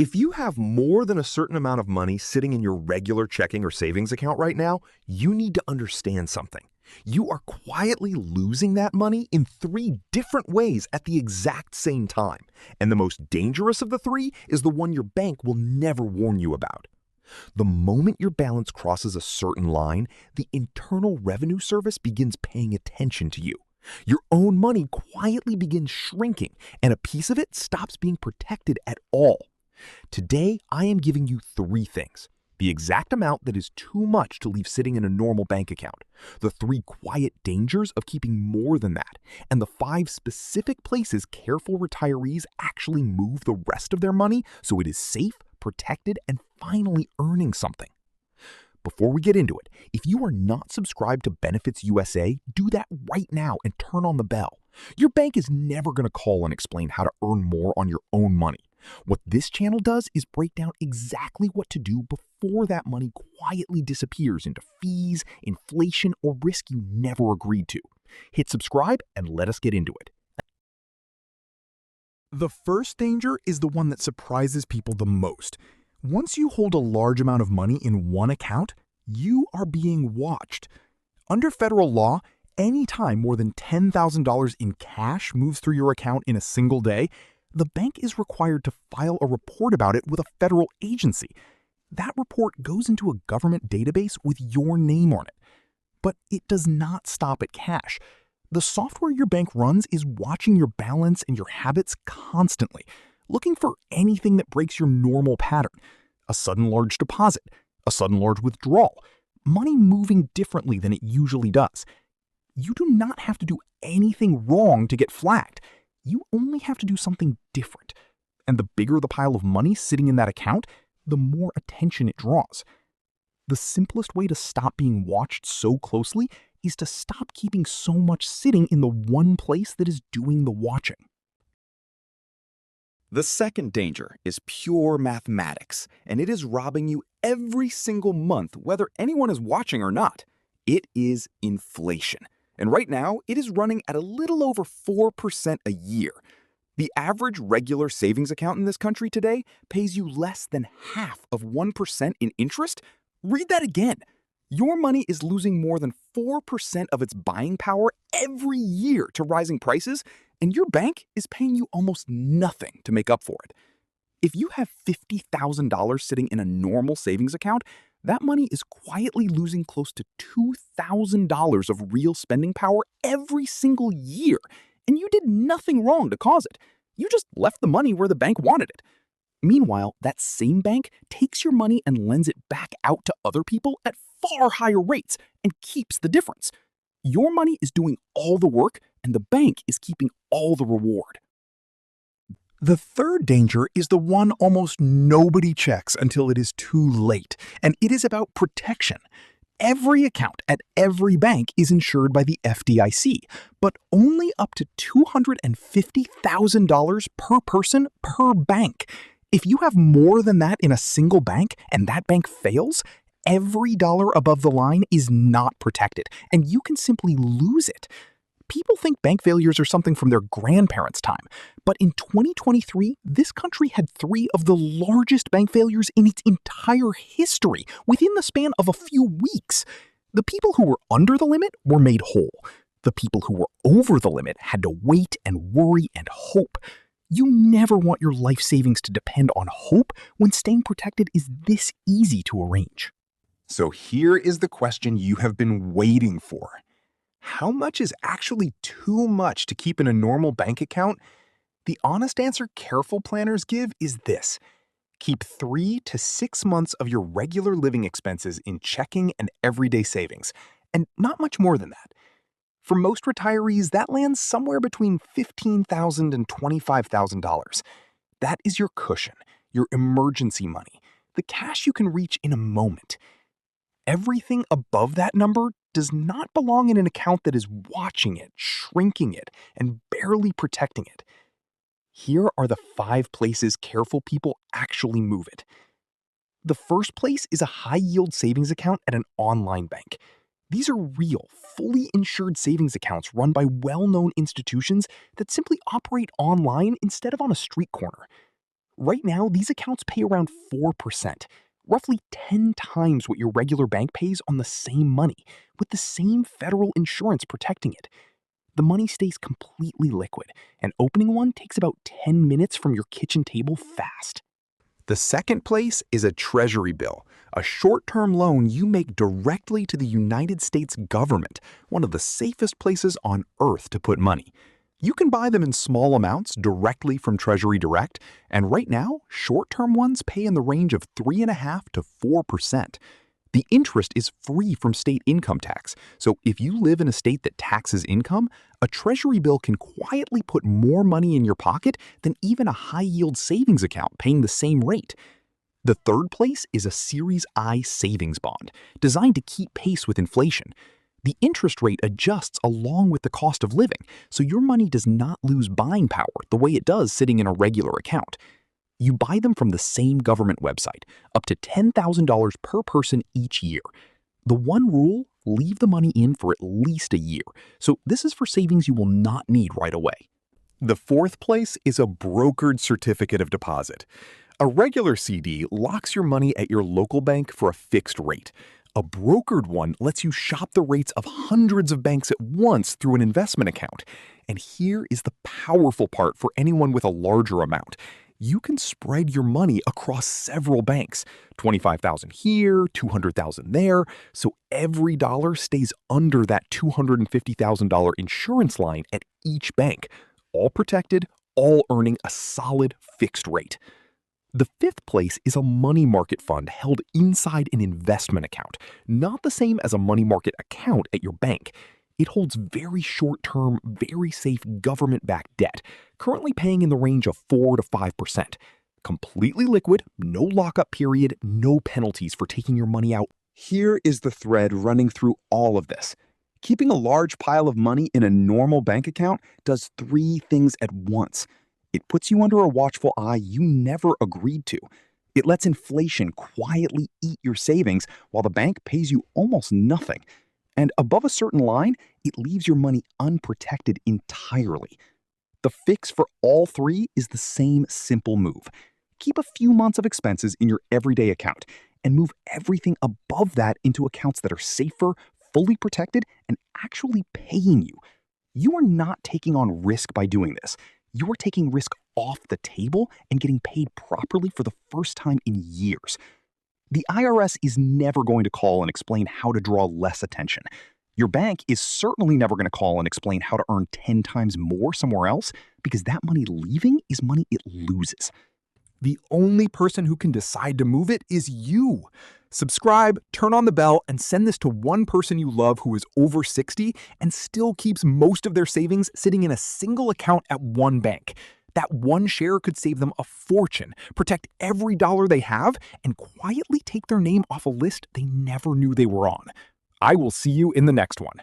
If you have more than a certain amount of money sitting in your regular checking or savings account right now, you need to understand something. You are quietly losing that money in three different ways at the exact same time. And the most dangerous of the three is the one your bank will never warn you about. The moment your balance crosses a certain line, the Internal Revenue Service begins paying attention to you. Your own money quietly begins shrinking, and a piece of it stops being protected at all. Today, I am giving you three things. The exact amount that is too much to leave sitting in a normal bank account, the three quiet dangers of keeping more than that, and the five specific places careful retirees actually move the rest of their money so it is safe, protected, and finally earning something. Before we get into it, if you are not subscribed to Benefits USA, do that right now and turn on the bell. Your bank is never going to call and explain how to earn more on your own money. What this channel does is break down exactly what to do before that money quietly disappears into fees, inflation, or risk you never agreed to. Hit subscribe and let us get into it. The first danger is the one that surprises people the most. Once you hold a large amount of money in one account, you are being watched. Under federal law, any time more than $10,000 in cash moves through your account in a single day, the bank is required to file a report about it with a federal agency. That report goes into a government database with your name on it. But it does not stop at cash. The software your bank runs is watching your balance and your habits constantly, looking for anything that breaks your normal pattern. A sudden large deposit, a sudden large withdrawal, money moving differently than it usually does. You do not have to do anything wrong to get flagged. You only have to do something different. And the bigger the pile of money sitting in that account, the more attention it draws. The simplest way to stop being watched so closely is to stop keeping so much sitting in the one place that is doing the watching. The second danger is pure mathematics, and it is robbing you every single month, whether anyone is watching or not. It is inflation. And right now, it is running at a little over 4% a year. The average regular savings account in this country today pays you less than half of 1% in interest. Read that again. Your money is losing more than 4% of its buying power every year to rising prices, and your bank is paying you almost nothing to make up for it. If you have $50,000 sitting in a normal savings account, that money is quietly losing close to $2,000 of real spending power every single year, and you did nothing wrong to cause it. You just left the money where the bank wanted it. Meanwhile, that same bank takes your money and lends it back out to other people at far higher rates and keeps the difference. Your money is doing all the work, and the bank is keeping all the reward. The third danger is the one almost nobody checks until it is too late, and it is about protection. Every account at every bank is insured by the FDIC, but only up to $250,000 per person per bank. If you have more than that in a single bank and that bank fails, every dollar above the line is not protected, and you can simply lose it. People think bank failures are something from their grandparents' time, but in 2023, this country had three of the largest bank failures in its entire history within the span of a few weeks. The people who were under the limit were made whole. The people who were over the limit had to wait and worry and hope. You never want your life savings to depend on hope when staying protected is this easy to arrange. So here is the question you have been waiting for. How much is actually too much to keep in a normal bank account? The honest answer careful planners give is this. Keep 3 to 6 months of your regular living expenses in checking and everyday savings, and not much more than that. For most retirees, that lands somewhere between $15,000 and $25,000. That is your cushion, your emergency money, the cash you can reach in a moment. Everything above that number does not belong in an account that is watching it, shrinking it, and barely protecting it. Here are the 5 places careful people actually move it. The first place is a high-yield savings account at an online bank. These are real, fully insured savings accounts run by well-known institutions that simply operate online instead of on a street corner. Right now, these accounts pay around 4%, roughly 10 times what your regular bank pays on the same money, with the same federal insurance protecting it. The money stays completely liquid, and opening one takes about 10 minutes from your kitchen table fast. The second place is a treasury bill, a short-term loan you make directly to the United States government, one of the safest places on earth to put money. You can buy them in small amounts directly from Treasury Direct, and right now, short-term ones pay in the range of 3.5% to 4%. The interest is free from state income tax, so if you live in a state that taxes income, a treasury bill can quietly put more money in your pocket than even a high-yield savings account paying the same rate. The third place is a Series I savings bond, designed to keep pace with inflation. The interest rate adjusts along with the cost of living, so your money does not lose buying power the way it does sitting in a regular account. You buy them from the same government website, up to $10,000 per person each year. The one rule, leave the money in for at least a year. So this is for savings you will not need right away. The fourth place is a brokered certificate of deposit. A regular CD locks your money at your local bank for a fixed rate. A brokered one lets you shop the rates of hundreds of banks at once through an investment account. And here is the powerful part for anyone with a larger amount. You can spread your money across several banks, 25,000 here, 200,000 there, so every dollar stays under that $250,000 insurance line at each bank, all protected, all earning a solid fixed rate. The fifth place is a money market fund held inside an investment account, not the same as a money market account at your bank. It holds very short-term, very safe government-backed debt, currently paying in the range of 4 to 5%. Completely liquid, no lockup period, no penalties for taking your money out. Here is the thread running through all of this. Keeping a large pile of money in a normal bank account does three things at once. It puts you under a watchful eye you never agreed to. It lets inflation quietly eat your savings while the bank pays you almost nothing. And above a certain line, it leaves your money unprotected entirely. The fix for all three is the same simple move. Keep a few months of expenses in your everyday account and move everything above that into accounts that are safer, fully protected, and actually paying you. You are not taking on risk by doing this. You are taking risk off the table and getting paid properly for the first time in years. The IRS is never going to call and explain how to draw less attention. Your bank is certainly never going to call and explain how to earn 10 times more somewhere else, because that money leaving is money it loses. The only person who can decide to move it is you. Subscribe, turn on the bell, and send this to one person you love who is over 60 and still keeps most of their savings sitting in a single account at one bank. That one share could save them a fortune, protect every dollar they have, and quietly take their name off a list they never knew they were on. I will see you in the next one.